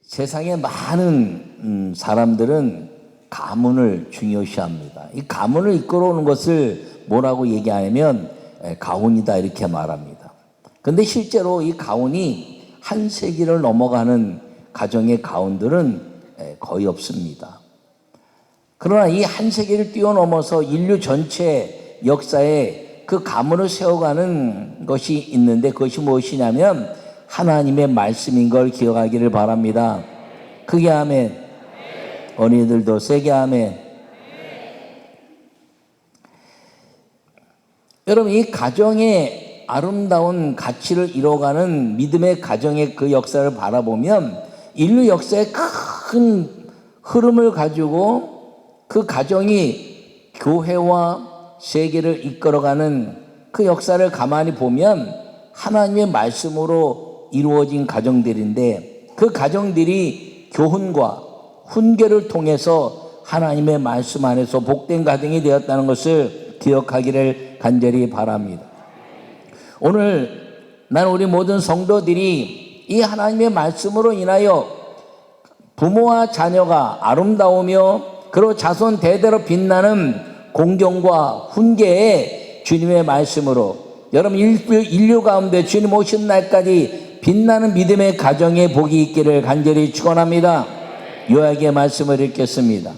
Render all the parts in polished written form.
세상에 많은 사람들은 가문을 중요시합니다. 이 가문을 이끌어오는 것을 뭐라고 얘기하냐면 가훈이다 이렇게 말합니다. 그런데 실제로 이 가훈이 한 세기를 넘어가는 가정의 가훈들은 거의 없습니다. 그러나 이 한 세기를 뛰어넘어서 인류 전체 역사에 그 가문을 세워가는 것이 있는데 그것이 무엇이냐면 하나님의 말씀인 걸 기억하기를 바랍니다. 크게 아멘. 어린이들도 세게 아멘. 여러분, 이 가정의 아름다운 가치를 이뤄가는 믿음의 가정의 그 역사를 바라보면 인류 역사의 큰 흐름을 가지고 그 가정이 교회와 세계를 이끌어가는 그 역사를 가만히 보면 하나님의 말씀으로 이루어진 가정들인데 그 가정들이 교훈과 훈계를 통해서 하나님의 말씀 안에서 복된 가정이 되었다는 것을 기억하기를 간절히 바랍니다. 오늘 난 우리 모든 성도들이 이 하나님의 말씀으로 인하여 부모와 자녀가 아름다우며 그리고 자손 대대로 빛나는 공경과 훈계에 주님의 말씀으로 여러분 인류 가운데 주님 오신 날까지 빛나는 믿음의 가정에 복이 있기를 간절히 축원합니다. 요약의 말씀을 읽겠습니다.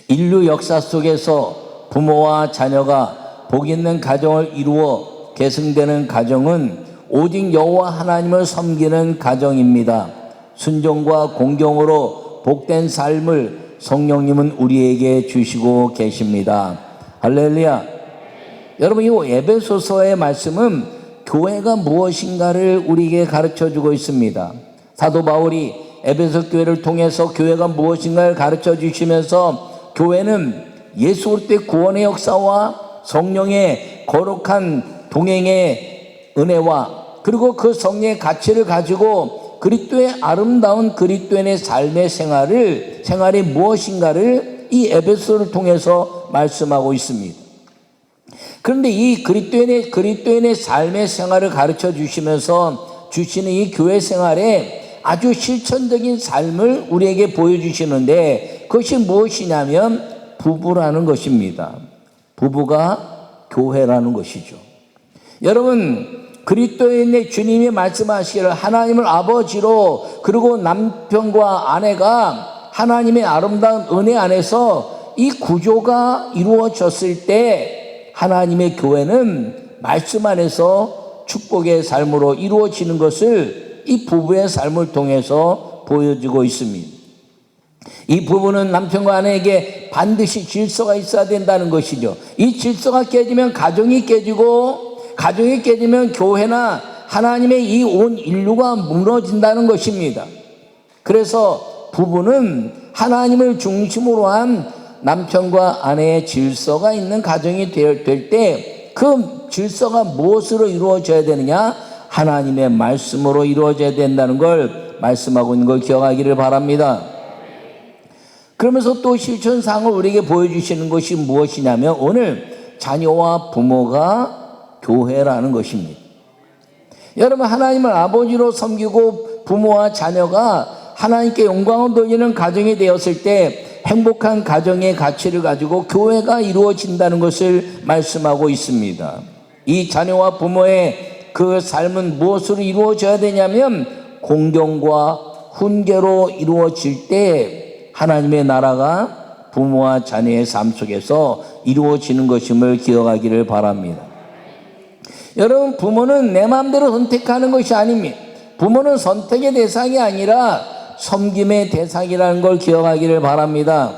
인류 역사 속에서 부모와 자녀가 복 있는 가정을 이루어 계승되는 가정은 오직 여호와 하나님을 섬기는 가정입니다. 순종과 공경으로 복된 삶을 성령님은 우리에게 주시고 계십니다. 할렐루야. 여러분, 이 에베소서의 말씀은 교회가 무엇인가를 우리에게 가르쳐주고 있습니다. 사도 바울이 에베소 교회를 통해서 교회가 무엇인가를 가르쳐 주시면서 교회는 예수 그리스도의 구원의 역사와 성령의 거룩한 동행의 은혜와 그리고 그 성령의 가치를 가지고 그리스도의 아름다운 그리스도인의 삶의 생활이 무엇인가를 이 에베소를 통해서 말씀하고 있습니다. 그런데 이 그리스도인의 삶의 생활을 가르쳐 주시면서 주시는 이 교회 생활에 아주 실천적인 삶을 우리에게 보여주시는데 그것이 무엇이냐면 부부라는 것입니다. 부부가 교회라는 것이죠. 여러분, 그리스도인의 주님이 말씀하시기를 하나님을 아버지로 그리고 남편과 아내가 하나님의 아름다운 은혜 안에서 이 구조가 이루어졌을 때 하나님의 교회는 말씀 안에서 축복의 삶으로 이루어지는 것을 이 부부의 삶을 통해서 보여주고 있습니다. 이 부부는 남편과 아내에게 반드시 질서가 있어야 된다는 것이죠. 이 질서가 깨지면 가정이 깨지고 가정이 깨지면 교회나 하나님의 이 온 인류가 무너진다는 것입니다. 그래서 부부는 하나님을 중심으로 한 남편과 아내의 질서가 있는 가정이 될 때 그 질서가 무엇으로 이루어져야 되느냐? 하나님의 말씀으로 이루어져야 된다는 걸 말씀하고 있는 걸 기억하기를 바랍니다. 그러면서 또 실천상을 우리에게 보여주시는 것이 무엇이냐면 오늘 자녀와 부모가 교회라는 것입니다. 여러분, 하나님을 아버지로 섬기고 부모와 자녀가 하나님께 영광을 돌리는 가정이 되었을 때 행복한 가정의 가치를 가지고 교회가 이루어진다는 것을 말씀하고 있습니다. 이 자녀와 부모의 그 삶은 무엇으로 이루어져야 되냐면 공경과 훈계로 이루어질 때 하나님의 나라가 부모와 자녀의 삶 속에서 이루어지는 것임을 기억하기를 바랍니다. 여러분, 부모는 내 마음대로 선택하는 것이 아닙니다. 부모는 선택의 대상이 아니라 섬김의 대상이라는 걸 기억하기를 바랍니다.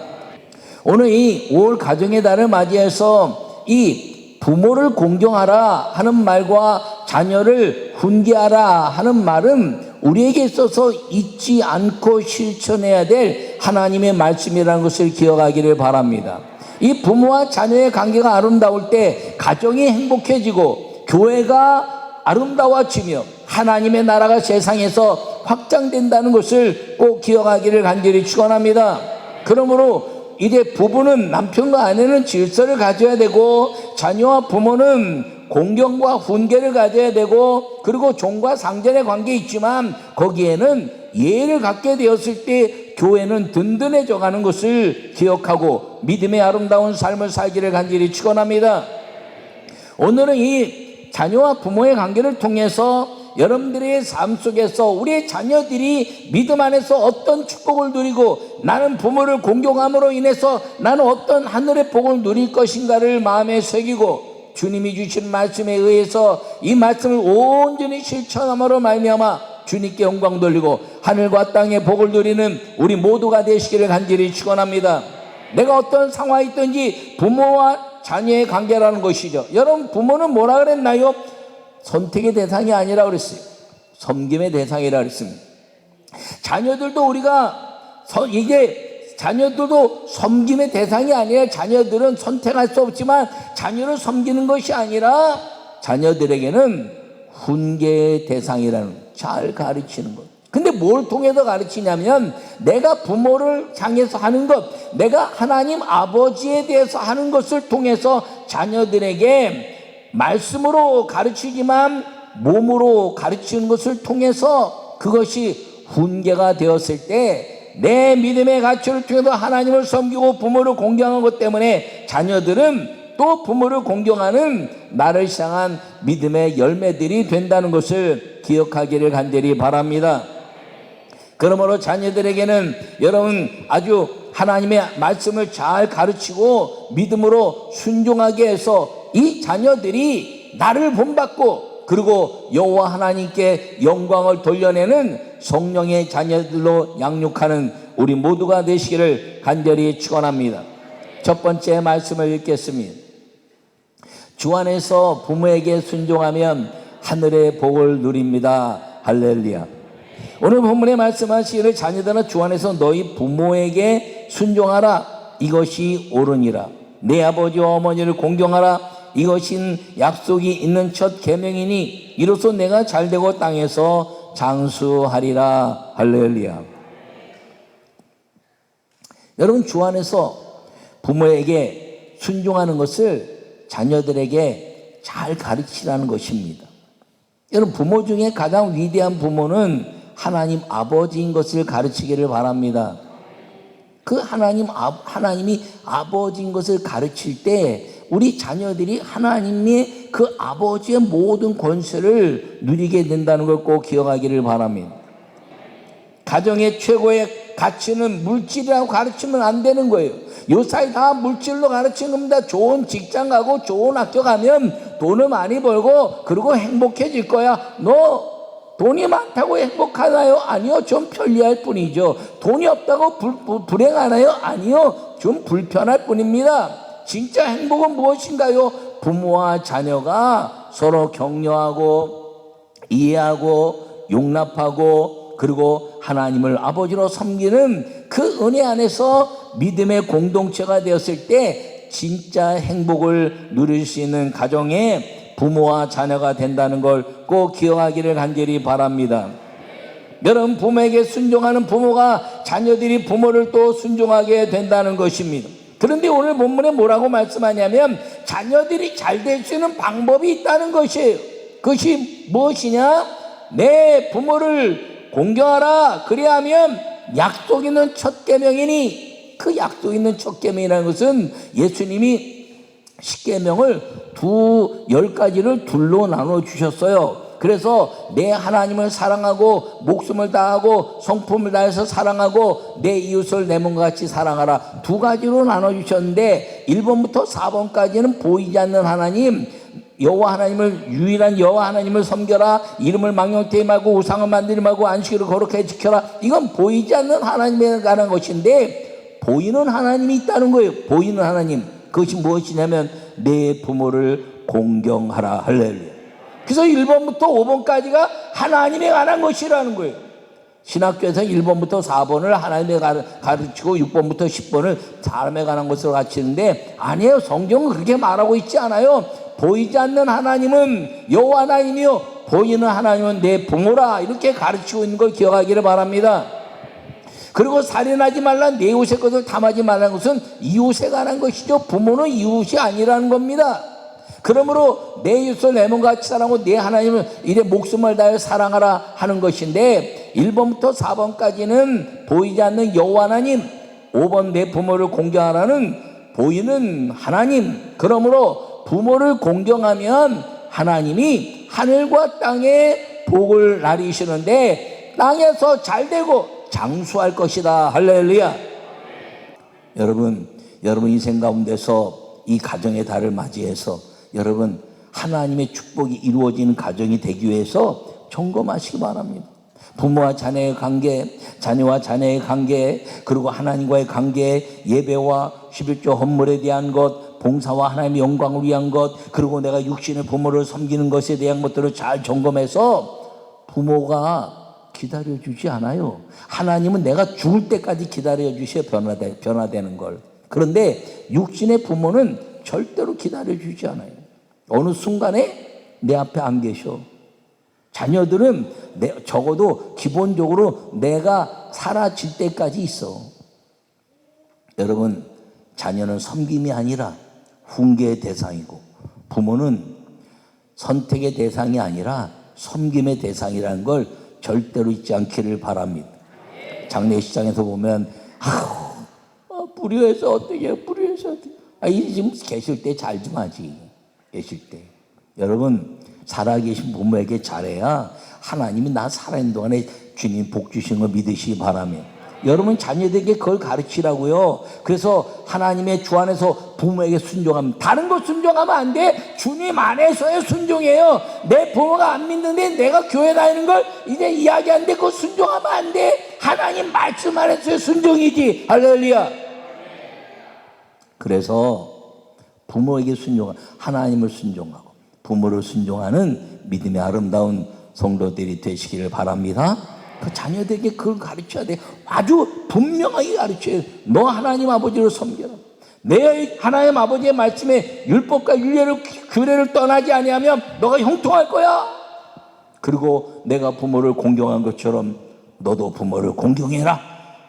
오늘 이 5월 가정의 달을 맞이해서 이 부모를 공경하라 하는 말과 자녀를 훈계하라 하는 말은 우리에게 있어서 잊지 않고 실천해야 될 하나님의 말씀이라는 것을 기억하기를 바랍니다. 이 부모와 자녀의 관계가 아름다울 때 가정이 행복해지고 교회가 아름다워지며 하나님의 나라가 세상에서 확장된다는 것을 꼭 기억하기를 간절히 축원합니다. 그러므로 이제 부부는 남편과 아내는 질서를 가져야 되고 자녀와 부모는 공경과 훈계를 가져야 되고, 그리고 종과 상전의 관계 있지만 거기에는 예를 갖게 되었을 때 교회는 든든해져 가는 것을 기억하고 믿음의 아름다운 삶을 살기를 간절히 축원합니다. 오늘은 이 자녀와 부모의 관계를 통해서 여러분들의 삶 속에서 우리의 자녀들이 믿음 안에서 어떤 축복을 누리고 나는 부모를 공경함으로 인해서 나는 어떤 하늘의 복을 누릴 것인가를 마음에 새기고 주님이 주신 말씀에 의해서 이 말씀을 온전히 실천함으로 말미암아 주님께 영광 돌리고 하늘과 땅의 복을 누리는 우리 모두가 되시기를 간절히 축원합니다. 내가 어떤 상황에 있든지 부모와 자녀의 관계라는 것이죠. 여러분, 부모는 뭐라 그랬나요? 선택의 대상이 아니라 그랬어요. 섬김의 대상이라 그랬습니다. 자녀들도 자녀들도 섬김의 대상이 아니라, 자녀들은 선택할 수 없지만 자녀를 섬기는 것이 아니라 자녀들에게는 훈계의 대상이라는, 잘 가르치는 것. 근데 뭘 통해서 가르치냐면 내가 부모를 향해서 하는 것, 내가 하나님 아버지에 대해서 하는 것을 통해서 자녀들에게 말씀으로 가르치지만 몸으로 가르치는 것을 통해서 그것이 훈계가 되었을 때 내 믿음의 가치를 통해서 하나님을 섬기고 부모를 공경한 것 때문에 자녀들은 또 부모를 공경하는 나를 향한 믿음의 열매들이 된다는 것을 기억하기를 간절히 바랍니다. 그러므로 자녀들에게는 여러분 아주 하나님의 말씀을 잘 가르치고 믿음으로 순종하게 해서 이 자녀들이 나를 본받고 그리고 여호와 하나님께 영광을 돌려내는 성령의 자녀들로 양육하는 우리 모두가 되시기를 간절히 축원합니다. 첫 번째 말씀을 읽겠습니다. 주 안에서 부모에게 순종하면 하늘의 복을 누립니다. 할렐루야. 오늘 본문에 말씀하시기를 자녀들아 주 안에서 너희 부모에게 순종하라. 이것이 옳으니라. 내 아버지와 어머니를 공경하라. 이것인 약속이 있는 첫 계명이니 이로써 내가 잘되고 땅에서 장수하리라. 할렐루야. 여러분, 주 안에서 부모에게 순종하는 것을 자녀들에게 잘 가르치라는 것입니다. 여러분, 부모 중에 가장 위대한 부모는 하나님 아버지인 것을 가르치기를 바랍니다. 그 하나님이 아버지인 것을 가르칠 때 우리 자녀들이 하나님의 그 아버지의 모든 권세를 누리게 된다는 걸 꼭 기억하기를 바랍니다. 가정의 최고의 가치는 물질이라고 가르치면 안 되는 거예요. 요사이 다 물질로 가르치는 겁니다. 좋은 직장 가고 좋은 학교 가면 돈을 많이 벌고 그리고 행복해질 거야. 너 돈이 많다고 행복하나요? 아니요. 좀 편리할 뿐이죠. 돈이 없다고 불행하나요? 아니요. 좀 불편할 뿐입니다. 진짜 행복은 무엇인가요? 부모와 자녀가 서로 격려하고 이해하고 용납하고 그리고 하나님을 아버지로 섬기는 그 은혜 안에서 믿음의 공동체가 되었을 때 진짜 행복을 누릴 수 있는 가정의 부모와 자녀가 된다는 걸 꼭 기억하기를 간절히 바랍니다. 여러분, 부모에게 순종하는 부모가 자녀들이 부모를 또 순종하게 된다는 것입니다. 그런데 오늘 본문에 뭐라고 말씀하냐면 자녀들이 잘 될 수 있는 방법이 있다는 것이에요. 그것이 무엇이냐? 내 부모를 공경하라. 그리하면 약속 있는 첫 계명이니, 그 약속 있는 첫 계명이라는 것은 예수님이 십계명을 10가지를 둘로 나눠 주셨어요. 그래서 내 하나님을 사랑하고 목숨을 다하고 성품을 다해서 사랑하고 내 이웃을 내 몸과 같이 사랑하라. 2가지로 나눠 주셨는데 1번부터 4번까지는 보이지 않는 하나님, 여호와 하나님을, 유일한 여호와 하나님을 섬겨라. 이름을 망령되이 말고 우상을 만들지 말고 안식일을 거룩하게 지켜라. 이건 보이지 않는 하나님에 관한 것인데 보이는 하나님이 있다는 거예요. 보이는 하나님, 그것이 무엇이냐면 내 부모를 공경하라. 할렐루야. 그래서 1번부터 5번까지가 하나님에 관한 것이라는 거예요. 신학교에서 1번부터 4번을 하나님에 가르치고 6번부터 10번을 사람에 관한 것으로 가르치는데 아니에요. 성경은 그렇게 말하고 있지 않아요. 보이지 않는 하나님은 여호와 하나님이요 보이는 하나님은 내 부모라. 이렇게 가르치고 있는 걸 기억하기를 바랍니다. 그리고 살인하지 말라. 내 이웃의 것을 탐하지 말라는 것은 이웃에 관한 것이죠. 부모는 이웃이 아니라는 겁니다. 그러므로 내 이웃을 내 몸과 같이 사랑하고 내 하나님을 이래 목숨을 다하여 사랑하라 하는 것인데 1번부터 4번까지는 보이지 않는 여호와 하나님, 5번 내 부모를 공경하라는 보이는 하나님. 그러므로 부모를 공경하면 하나님이 하늘과 땅에 복을 나리시는데 땅에서 잘되고 장수할 것이다. 할렐루야. 여러분 인생 가운데서 이 가정의 달을 맞이해서 여러분 하나님의 축복이 이루어지는 가정이 되기 위해서 점검하시기 바랍니다. 부모와 자녀의 관계, 자녀와 자녀의 관계, 그리고 하나님과의 관계, 예배와 11조 헌물에 대한 것, 봉사와 하나님의 영광을 위한 것, 그리고 내가 육신의 부모를 섬기는 것에 대한 것들을 잘 점검해서 부모가 기다려주지 않아요. 하나님은 내가 죽을 때까지 기다려주셔야 변화되는 걸. 그런데 육신의 부모는 절대로 기다려주지 않아요. 어느 순간에 내 앞에 안 계셔. 자녀들은 적어도 기본적으로 내가 사라질 때까지 있어. 여러분, 자녀는 섬김이 아니라 훈계의 대상이고 부모는 선택의 대상이 아니라 섬김의 대상이라는 걸 절대로 잊지 않기를 바랍니다. 장례식장에서 보면 불효해서 어떻게 불효해서 어떻게 지금 계실 때 잘 좀 하지. 계실 때 여러분 살아계신 부모에게 잘해야 하나님이 나 살아있는 동안에 주님 복 주신 거 믿으시기 바라며 여러분 자녀들에게 그걸 가르치라고요. 그래서 하나님의 주 안에서 부모에게 순종하면 다른 거 순종하면 안 돼. 주님 안에서의 순종이에요. 내 부모가 안 믿는데 내가 교회 다니는 걸 이제 이야기하는데 그거 순종하면 안 돼. 하나님 말씀 안에서의 순종이지. 할렐루야. 그래서 부모에게 순종하고 하나님을 순종하고 부모를 순종하는 믿음의 아름다운 성도들이 되시기를 바랍니다. 그 자녀들에게 그걸 가르쳐야 돼. 아주 분명하게 가르쳐야 돼. 너 하나님 아버지를 섬겨라. 내 하나님 아버지의 말씀에 율법과 율례를 규례를 떠나지 아니하면 너가 형통할 거야. 그리고 내가 부모를 공경한 것처럼 너도 부모를 공경해라.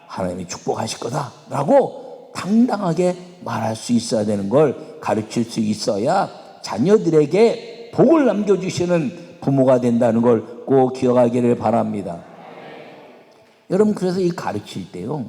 하나님이 축복하실 거다 라고 당당하게 말할 수 있어야 되는 걸 가르칠 수 있어야 자녀들에게 복을 남겨주시는 부모가 된다는 걸 꼭 기억하기를 바랍니다. 여러분 그래서 이 가르칠 때요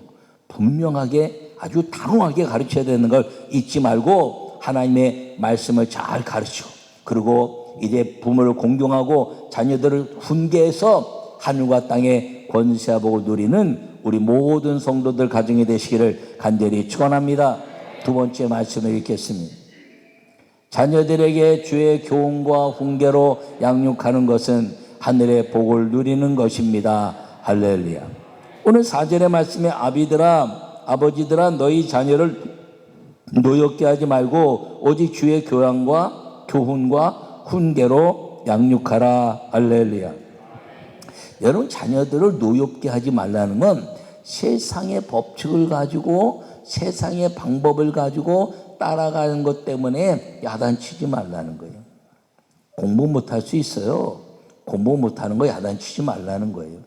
분명하게 아주 단호하게 가르쳐야 되는 걸 잊지 말고 하나님의 말씀을 잘 가르쳐 그리고 이제 부모를 공경하고 자녀들을 훈계해서 하늘과 땅의 권세하복을 누리는 우리 모든 성도들 가정이 되시기를 간절히 축원합니다. 두 번째 말씀을 읽겠습니다. 자녀들에게 주의 교훈과 훈계로 양육하는 것은 하늘의 복을 누리는 것입니다. 할렐루야. 오늘 4절의 말씀에 아버지들아 너희 자녀를 노엽게 하지 말고 오직 주의 교양과 교훈과 훈계로 양육하라. 할렐루야. 여러분 자녀들을 노엽게 하지 말라는 건 세상의 법칙을 가지고 세상의 방법을 가지고 따라가는 것 때문에 야단치지 말라는 거예요. 공부 못할 수 있어요. 공부 못하는 거 야단치지 말라는 거예요.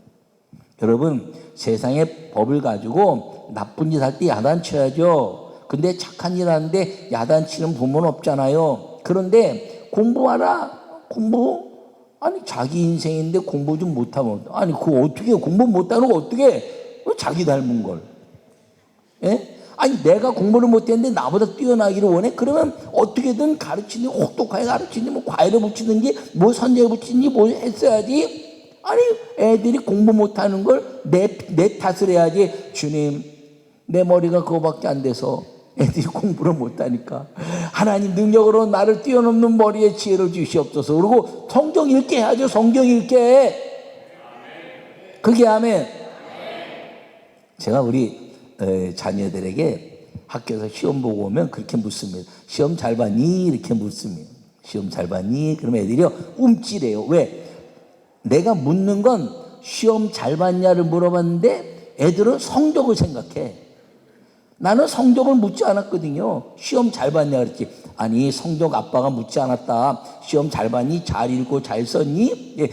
여러분 세상의 법을 가지고 나쁜 짓 할 때 야단쳐야죠. 근데 착한 일 하는데 야단치는 부모는 없잖아요. 그런데 공부하라. 공부? 아니 자기 인생인데 공부 좀 못하면 아니 그거 어떻게 공부 못하는 거 어떻게 자기 닮은 걸 예? 아니 내가 공부를 못했는데 나보다 뛰어나기를 원해? 그러면 어떻게든 가르치니 혹독하게 가르치니 뭐 과외를 붙이든지 뭐 선제를 붙이든지 뭐 했어야지. 아니 애들이 공부 못하는 걸 내 탓을 해야지. 주님 내 머리가 그거밖에 안 돼서 애들이 공부를 못하니까 하나님 능력으로 나를 뛰어넘는 머리에 지혜를 주시옵소서. 그리고 성경 읽게 해야죠. 성경 읽게. 그게 아멘. 제가 우리 자녀들에게 학교에서 시험 보고 오면 그렇게 묻습니다. 시험 잘 봤니? 이렇게 묻습니다. 시험 잘 봤니? 그러면 애들이 움찔해요. 왜? 내가 묻는 건 시험 잘 봤냐를 물어봤는데 애들은 성적을 생각해. 나는 성적을 묻지 않았거든요. 시험 잘 봤냐 그랬지. 아니 성적 아빠가 묻지 않았다. 시험 잘 봤니? 잘 읽고 잘 썼니? 네.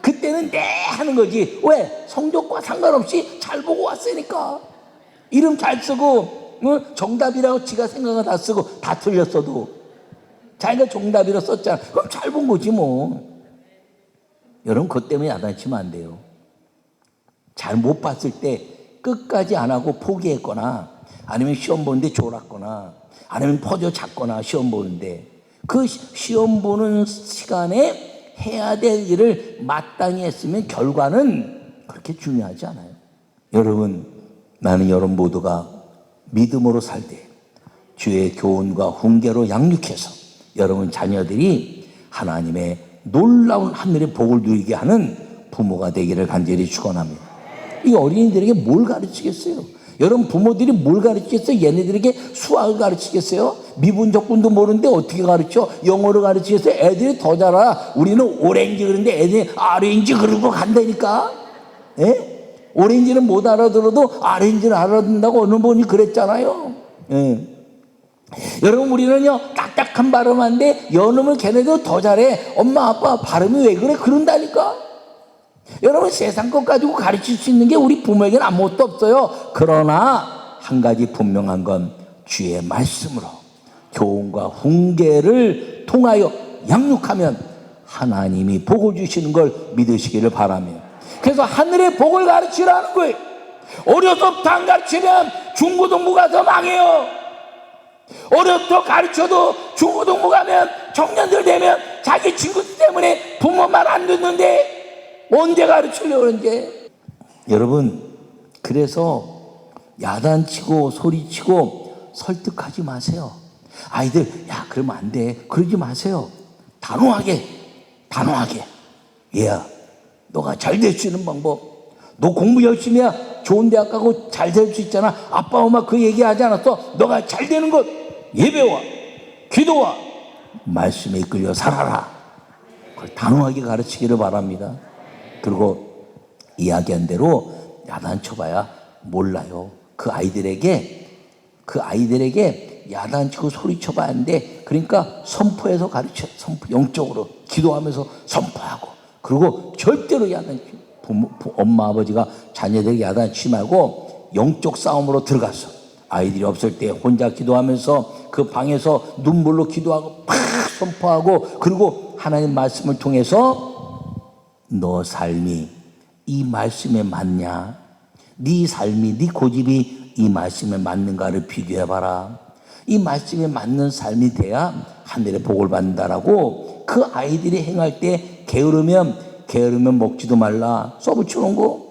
그때는 네 하는 거지. 왜? 성적과 상관없이 잘 보고 왔으니까. 이름 잘 쓰고 정답이라고 지가 생각을 다 쓰고 다 틀렸어도 자기가 정답이라 썼잖아. 그럼 잘 본 거지 뭐. 여러분 그것 때문에 야단치면 안 돼요. 잘 못 봤을 때 끝까지 안 하고 포기했거나 아니면 시험 보는데 졸았거나 아니면 퍼져 잤거나 시험 보는데 그 시험 보는 시간에 해야 될 일을 마땅히 했으면 결과는 그렇게 중요하지 않아요. 여러분, 나는 여러분 모두가 믿음으로 살 때 주의 교훈과 훈계로 양육해서 여러분 자녀들이 하나님의 놀라운 하늘의 복을 누리게 하는 부모가 되기를 간절히 축원합니다. 이 어린이들에게 뭘 가르치겠어요? 여러분 부모들이 뭘 가르치겠어요? 얘네들에게 수학을 가르치겠어요? 미분적분도 모르는데 어떻게 가르쳐? 영어를 가르치겠어요? 애들이 더 잘 알아. 우리는 오렌지 그러는데 애들이 아렌지 그러고 간다니까. 예? 오렌지는 못 알아들어도 아렌지를 알아듣는다고 어느 분이 그랬잖아요. 예. 여러분 우리는요 딱딱한 발음한데 연음을 걔네도 더 잘해. 엄마 아빠 발음이 왜 그래? 그런다니까. 여러분 세상 것 가지고 가르칠 수 있는 게 우리 부모에게는 아무것도 없어요. 그러나 한 가지 분명한 건 주의 말씀으로 교훈과 훈계를 통하여 양육하면 하나님이 복을 주시는 걸 믿으시기를 바랍니다. 그래서 하늘의 복을 가르치라는 거예요. 어려서부터 안 가르치면 중고등부 가서 망해요. 어려서부터 가르쳐도 중고등부 가면 청년들 되면 자기 친구들 때문에 부모 말 안 듣는데 언제 가르치려고 그런지. 여러분 그래서 야단치고 소리치고 설득하지 마세요. 아이들 야 그러면 안 돼 그러지 마세요. 단호하게 얘야 너가 잘 될 수 있는 방법, 너 공부 열심히 해야 좋은 대학 가고 잘 될 수 있잖아. 아빠 엄마 그 얘기하지 않았어? 너가 잘 되는 것 예배와 기도와 말씀에 이끌려 살아라. 그걸 단호하게 가르치기를 바랍니다. 그리고 이야기한 대로 야단쳐봐야 몰라요. 그 아이들에게 야단치고 소리쳐봐야 하는데, 그러니까 선포해서 가르쳐. 선포, 영적으로 기도하면서 선포하고. 그리고 절대로 엄마 아버지가 자녀들에게 야단치지 말고 영적 싸움으로 들어갔어. 아이들이 없을 때 혼자 기도하면서 그 방에서 눈물로 기도하고 팍 선포하고, 그리고 하나님 말씀을 통해서 너 삶이 이 말씀에 맞냐? 네 삶이, 네 고집이 이 말씀에 맞는가를 비교해봐라. 이 말씀에 맞는 삶이 돼야 하늘의 복을 받는다라고. 그 아이들이 행할 때 게으르면 먹지도 말라 써붙여놓은 거.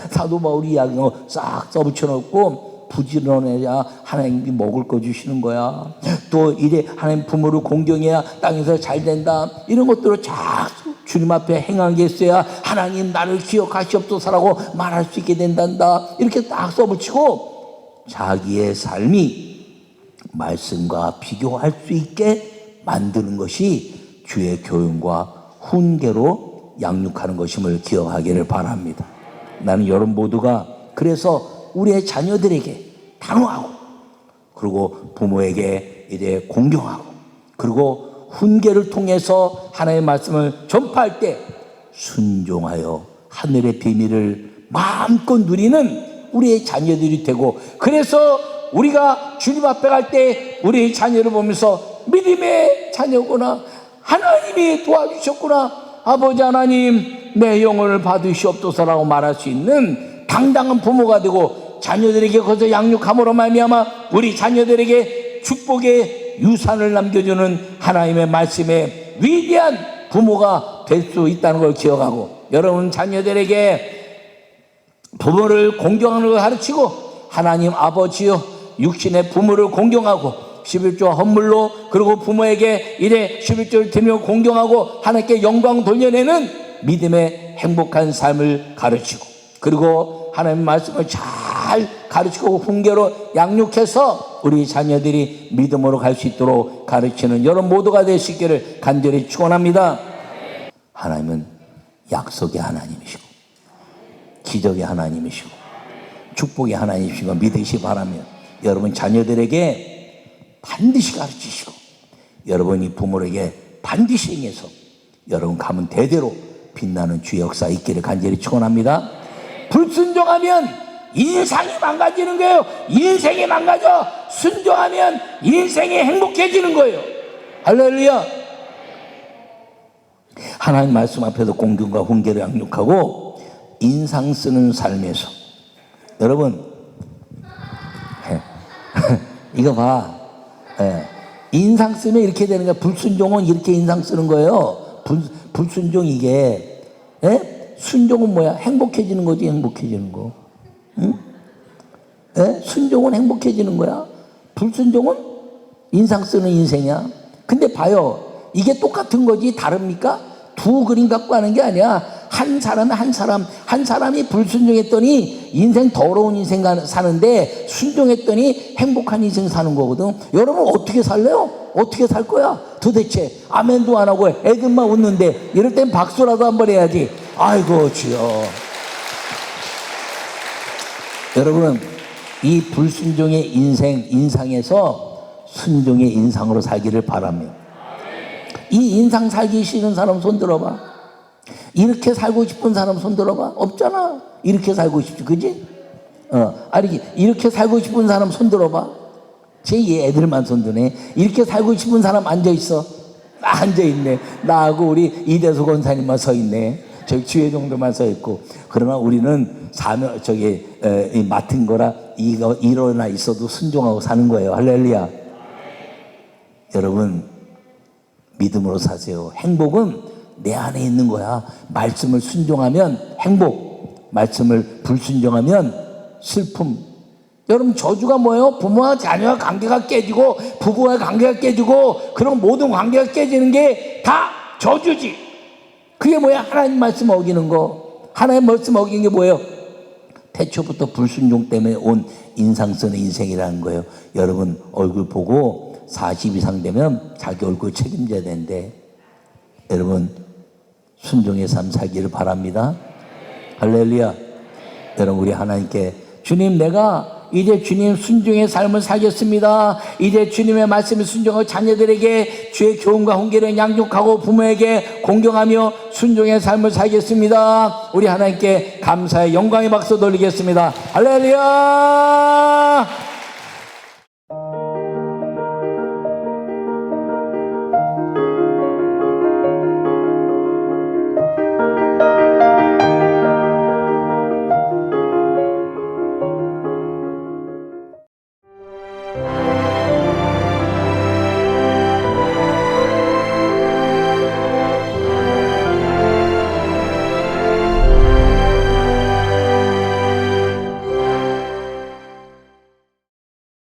사도 바울이 이야기한 거 싹 써붙여놓고 부지런해야 하나님이 먹을 거 주시는 거야. 또 이래 하나님 부모를 공경해야 땅에서 잘 된다. 이런 것들을 쫙 주님 앞에 행한 게 있어야 하나님 나를 기억하시옵소서라고 말할 수 있게 된단다. 이렇게 딱 써붙이고 자기의 삶이 말씀과 비교할 수 있게 만드는 것이 주의 교훈과 훈계로 양육하는 것임을 기억하기를 바랍니다. 나는 여러분 모두가 그래서 우리의 자녀들에게 단호하고, 그리고 부모에게 이제 공경하고, 그리고 훈계를 통해서 하나님의 말씀을 전파할 때 순종하여 하늘의 비밀을 마음껏 누리는 우리의 자녀들이 되고, 그래서 우리가 주님 앞에 갈 때 우리의 자녀를 보면서 믿음의 자녀구나, 하나님이 도와주셨구나, 아버지 하나님 내 영혼을 받으시옵소서라고 말할 수 있는 당당한 부모가 되고, 자녀들에게 거기서 양육함으로 말미암아 우리 자녀들에게 축복의 유산을 남겨주는 하나님의 말씀에 위대한 부모가 될 수 있다는 걸 기억하고, 여러분 자녀들에게 부모를 공경하는 걸 가르치고, 하나님 아버지요 육신의 부모를 공경하고 11조 헌물로, 그리고 부모에게 이래 11조를 드리며 공경하고 하나님께 영광 돌려내는 믿음의 행복한 삶을 가르치고, 그리고 하나님의 말씀을 잘 가르치고 훈계로 양육해서 우리 자녀들이 믿음으로 갈 수 있도록 가르치는 여러분 모두가 되시기를 간절히 축원합니다. 하나님은 약속의 하나님이시고 기적의 하나님이시고 축복의 하나님이신 거 믿으시기 바라며, 여러분 자녀들에게 반드시 가르치시고 여러분이 부모에게 반드시 행해서 여러분 가문 대대로 빛나는 주의 역사 있기를 간절히 축원합니다. 불순종하면 인생이 망가지는 거예요. 인생이 망가져. 순종하면 인생이 행복해지는 거예요. 할렐루야. 하나님 말씀 앞에서 공경과 훈계를 양육하고 인상 쓰는 삶에서 여러분 이거 봐. 인상 쓰면 이렇게 되는 거야. 불순종은 이렇게 인상 쓰는 거예요. 불순종 이게 순종은 뭐야? 행복해지는 거지. 행복해지는 거. 응? 순종은 행복해지는 거야. 불순종은 인상 쓰는 인생이야. 근데 봐요. 이게 똑같은 거지 다릅니까? 두 그림 갖고 하는 게 아니야. 한 사람이 불순종했더니 인생 더러운 인생 사는데 순종했더니 행복한 인생 사는 거거든. 여러분 어떻게 살래요? 어떻게 살 거야? 도대체 아멘도 안 하고 애들만 웃는데 이럴 땐 박수라도 한번 해야지. 아이고 주여. 여러분은 이 불순종의 인상에서 순종의 인상으로 살기를 바라며, 이 인상 살기 싫은 사람 손 들어봐. 이렇게 살고 싶은 사람 손 들어봐. 없잖아. 이렇게 살고 싶지, 그지? 아니 이렇게 살고 싶은 사람 손 들어봐. 제 애들만 손 드네. 이렇게 살고 싶은 사람 앉아 있어. 앉아 있네. 나하고 우리 이대수 권사님만 서 있네. 저기 주회 정도만 서 있고. 그러나 우리는 맡은 거라 이거 일어나 있어도 순종하고 사는 거예요. 할렐루야. 여러분 믿음으로 사세요. 행복은 내 안에 있는 거야. 말씀을 순종하면 행복, 말씀을 불순종하면 슬픔. 여러분 저주가 뭐예요? 부모와 자녀와 관계가 깨지고 부부와 관계가 깨지고 그런 모든 관계가 깨지는 게 다 저주지. 그게 뭐야? 하나님 말씀 어기는 거. 하나님 말씀 어기는 게 뭐예요? 태초부터 불순종 때문에 온 인상 쓰는 인생이라는 거예요. 여러분 얼굴 보고 40 이상 되면 자기 얼굴 책임져야 되는데 여러분 순종의 삶 살기를 바랍니다. 할렐루야. 여러분 우리 하나님께 주님 내가 이제 주님 순종의 삶을 살겠습니다. 이제 주님의 말씀을 순종하고 자녀들에게 주의 교훈과 훈계를 양육하고 부모에게 공경하며 순종의 삶을 살겠습니다. 우리 하나님께 감사의 영광의 박수 돌리겠습니다. 할렐루야.